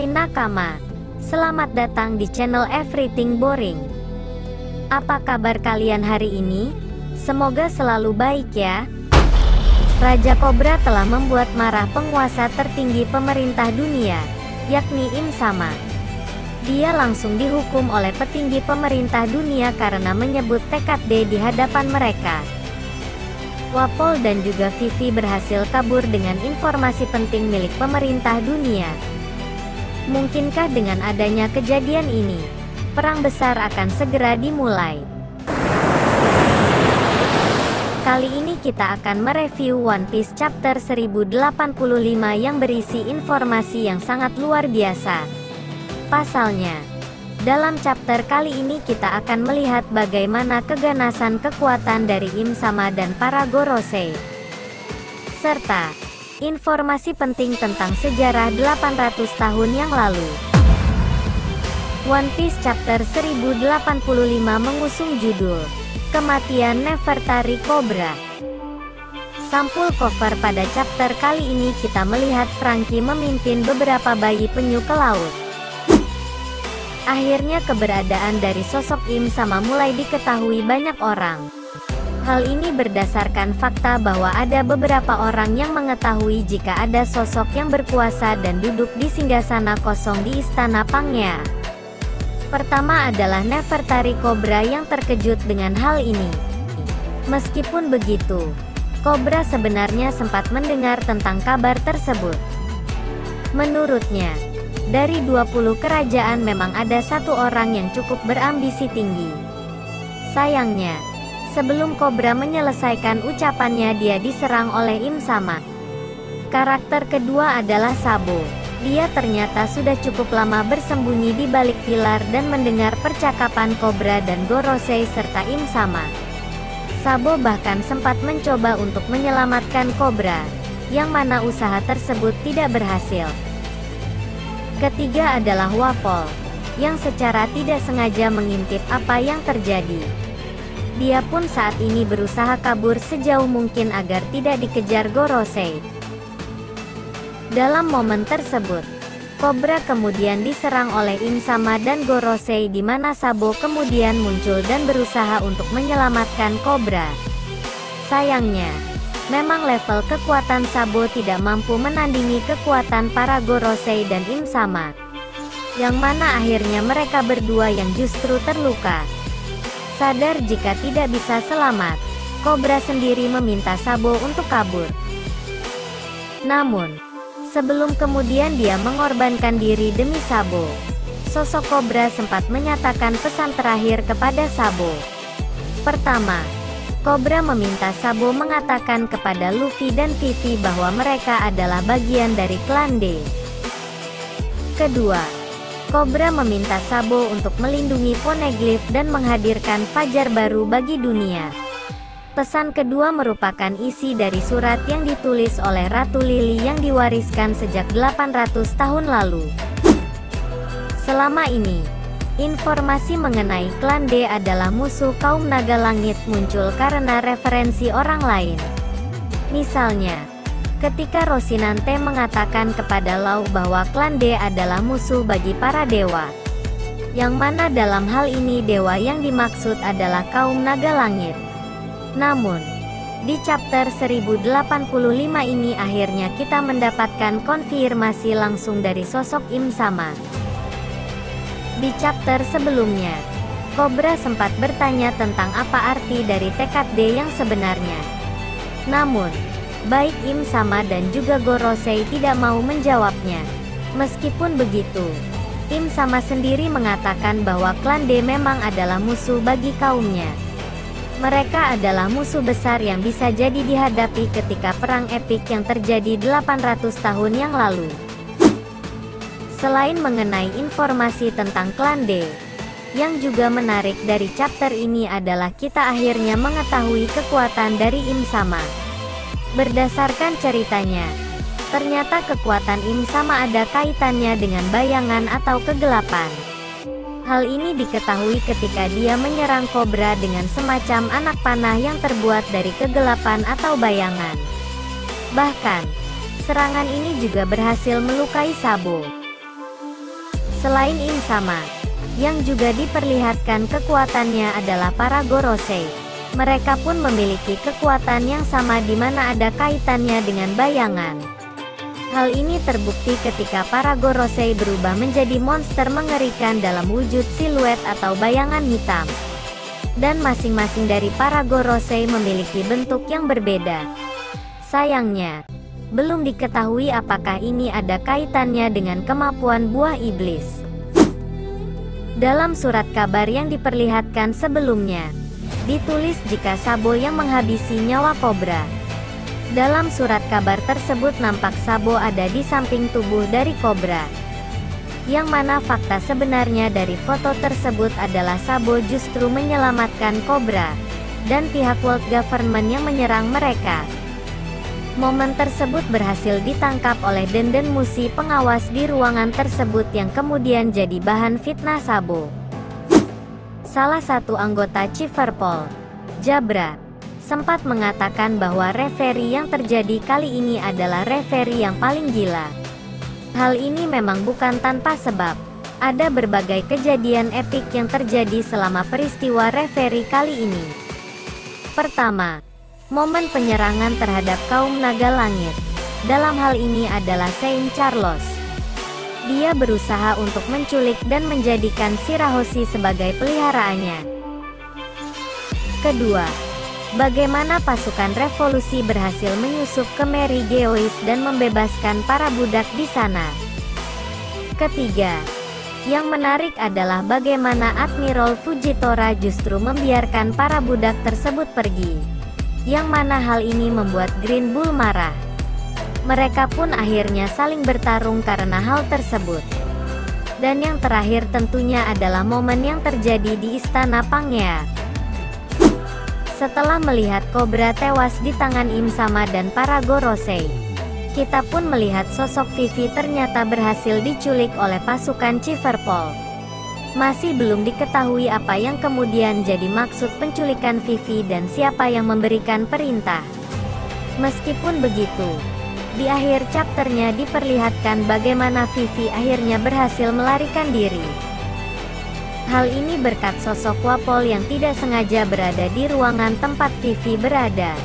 Hai nakama, selamat datang di channel Everything Boring. Apa kabar kalian hari ini? Semoga selalu baik ya. Raja Kobra telah membuat marah penguasa tertinggi pemerintah dunia, yakni Im Sama. Dia langsung dihukum oleh petinggi pemerintah dunia karena menyebut tekad D di hadapan mereka. Wapol dan juga Vivi berhasil kabur dengan informasi penting milik pemerintah dunia. Mungkinkah dengan adanya kejadian ini, perang besar akan segera dimulai? Kali ini kita akan mereview One Piece Chapter 1085 yang berisi informasi yang sangat luar biasa. Pasalnya, dalam chapter kali ini kita akan melihat bagaimana keganasan kekuatan dari Im Sama dan para Gorosei, serta informasi penting tentang sejarah 800 tahun yang lalu. One Piece Chapter 1085 mengusung judul Kematian Nefertari Kobra. Sampul cover pada chapter kali ini kita melihat Franky memimpin beberapa bayi penyu ke laut. Akhirnya keberadaan dari sosok Im Sama mulai diketahui banyak orang. Hal ini berdasarkan fakta bahwa ada beberapa orang yang mengetahui jika ada sosok yang berkuasa dan duduk di singgasana kosong di Istana Pangea. Pertama adalah Nefertari Kobra yang terkejut dengan hal ini. Meskipun begitu, Kobra sebenarnya sempat mendengar tentang kabar tersebut. Menurutnya, dari 20 kerajaan memang ada satu orang yang cukup berambisi tinggi. Sayangnya, sebelum Kobra menyelesaikan ucapannya dia diserang oleh Im Sama. Karakter kedua adalah Sabo. Dia ternyata sudah cukup lama bersembunyi di balik pilar dan mendengar percakapan Kobra dan Gorosei serta Im Sama. Sabo bahkan sempat mencoba untuk menyelamatkan Kobra, yang mana usaha tersebut tidak berhasil. Ketiga adalah Wapol, yang secara tidak sengaja mengintip apa yang terjadi. Dia pun saat ini berusaha kabur sejauh mungkin agar tidak dikejar Gorosei. Dalam momen tersebut, Kobra kemudian diserang oleh Im Sama dan Gorosei di mana Sabo kemudian muncul dan berusaha untuk menyelamatkan Kobra. Sayangnya, memang level kekuatan Sabo tidak mampu menandingi kekuatan para Gorosei dan Im Sama, yang mana akhirnya mereka berdua yang justru terluka. Sadar jika tidak bisa selamat, Kobra sendiri meminta Sabo untuk kabur. Namun, sebelum kemudian dia mengorbankan diri demi Sabo, sosok Kobra sempat menyatakan pesan terakhir kepada Sabo. Pertama, Kobra meminta Sabo mengatakan kepada Luffy dan Vivi bahwa mereka adalah bagian dari klan D. Kedua, Kobra meminta Sabo untuk melindungi Poneglyph dan menghadirkan fajar baru bagi dunia. Pesan kedua merupakan isi dari surat yang ditulis oleh Ratu Lily yang diwariskan sejak 800 tahun lalu. Selama ini, informasi mengenai klan D adalah musuh kaum naga langit muncul karena referensi orang lain. Misalnya, ketika Rocinante mengatakan kepada Law bahwa klan D adalah musuh bagi para dewa, yang mana dalam hal ini dewa yang dimaksud adalah kaum naga langit. Namun, di chapter 1085 ini akhirnya kita mendapatkan konfirmasi langsung dari sosok Im Sama. Di chapter sebelumnya, Kobra sempat bertanya tentang apa arti dari tekad D yang sebenarnya. Namun, baik Im Sama dan juga Gorosei tidak mau menjawabnya. Meskipun begitu, Im Sama sendiri mengatakan bahwa klan D memang adalah musuh bagi kaumnya. Mereka adalah musuh besar yang bisa jadi dihadapi ketika perang epik yang terjadi 800 tahun yang lalu. Selain mengenai informasi tentang klan D, yang juga menarik dari chapter ini adalah kita akhirnya mengetahui kekuatan dari Im Sama. Berdasarkan ceritanya, ternyata kekuatan Im Sama ada kaitannya dengan bayangan atau kegelapan. Hal ini diketahui ketika dia menyerang Kobra dengan semacam anak panah yang terbuat dari kegelapan atau bayangan. Bahkan, serangan ini juga berhasil melukai Sabo. Selain Im-sama, yang juga diperlihatkan kekuatannya adalah para Gorosei. Mereka pun memiliki kekuatan yang sama di mana ada kaitannya dengan bayangan. Hal ini terbukti ketika para Gorosei berubah menjadi monster mengerikan dalam wujud siluet atau bayangan hitam. Dan masing-masing dari para Gorosei memiliki bentuk yang berbeda. Sayangnya, belum diketahui apakah ini ada kaitannya dengan kemampuan buah iblis. Dalam surat kabar yang diperlihatkan sebelumnya, ditulis jika Sabo yang menghabisi nyawa kobra. Dalam surat kabar tersebut nampak Sabo ada di samping tubuh dari kobra. Yang mana fakta sebenarnya dari foto tersebut adalah Sabo justru menyelamatkan kobra, dan pihak World Government yang menyerang mereka. Momen tersebut berhasil ditangkap oleh Denden Mushi pengawas di ruangan tersebut yang kemudian jadi bahan fitnah Sabo. Salah satu anggota Chiverpol, Jabra, sempat mengatakan bahwa referi yang terjadi kali ini adalah referi yang paling gila. Hal ini memang bukan tanpa sebab. Ada berbagai kejadian epik yang terjadi selama peristiwa referi kali ini. Pertama, momen penyerangan terhadap kaum naga langit. Dalam hal ini adalah Saint Charles. Dia berusaha untuk menculik dan menjadikan Shirahoshi sebagai peliharaannya. Kedua, bagaimana pasukan revolusi berhasil menyusup ke Mary Geois dan membebaskan para budak di sana. Ketiga, yang menarik adalah bagaimana Admiral Fujitora justru membiarkan para budak tersebut pergi. Yang mana hal ini membuat Green Bull marah. Mereka pun akhirnya saling bertarung karena hal tersebut. Dan yang terakhir tentunya adalah momen yang terjadi di Istana Pangea. Setelah melihat kobra tewas di tangan Im-sama dan para Gorosei, kita pun melihat sosok Vivi ternyata berhasil diculik oleh pasukan Chiverpol. Masih belum diketahui apa yang kemudian jadi maksud penculikan Vivi dan siapa yang memberikan perintah. Meskipun begitu, di akhir chapternya diperlihatkan bagaimana Vivi akhirnya berhasil melarikan diri. Hal ini berkat sosok Wapol yang tidak sengaja berada di ruangan tempat Vivi berada.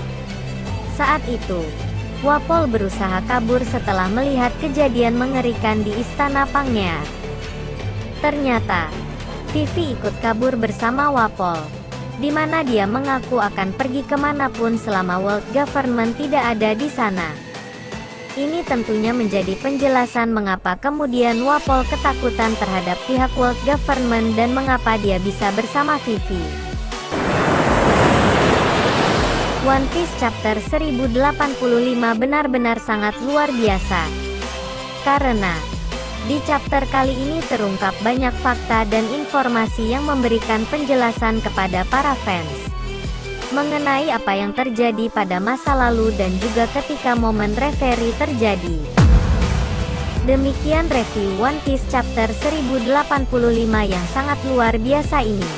Saat itu, Wapol berusaha kabur setelah melihat kejadian mengerikan di Istana Pangea. Ternyata, Vivi ikut kabur bersama Wapol, di mana dia mengaku akan pergi kemanapun selama World Government tidak ada di sana. Ini tentunya menjadi penjelasan mengapa kemudian Wapol ketakutan terhadap pihak World Government dan mengapa dia bisa bersama Vivi. One Piece Chapter 1085 benar-benar sangat luar biasa. Karena, di chapter kali ini terungkap banyak fakta dan informasi yang memberikan penjelasan kepada para fans mengenai apa yang terjadi pada masa lalu dan juga ketika momen referi terjadi. Demikian review One Piece Chapter 1085 yang sangat luar biasa ini.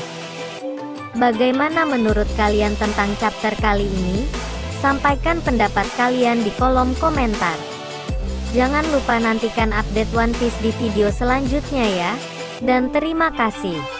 Bagaimana menurut kalian tentang chapter kali ini? Sampaikan pendapat kalian di kolom komentar. Jangan lupa nantikan update One Piece di video selanjutnya ya. Dan terima kasih.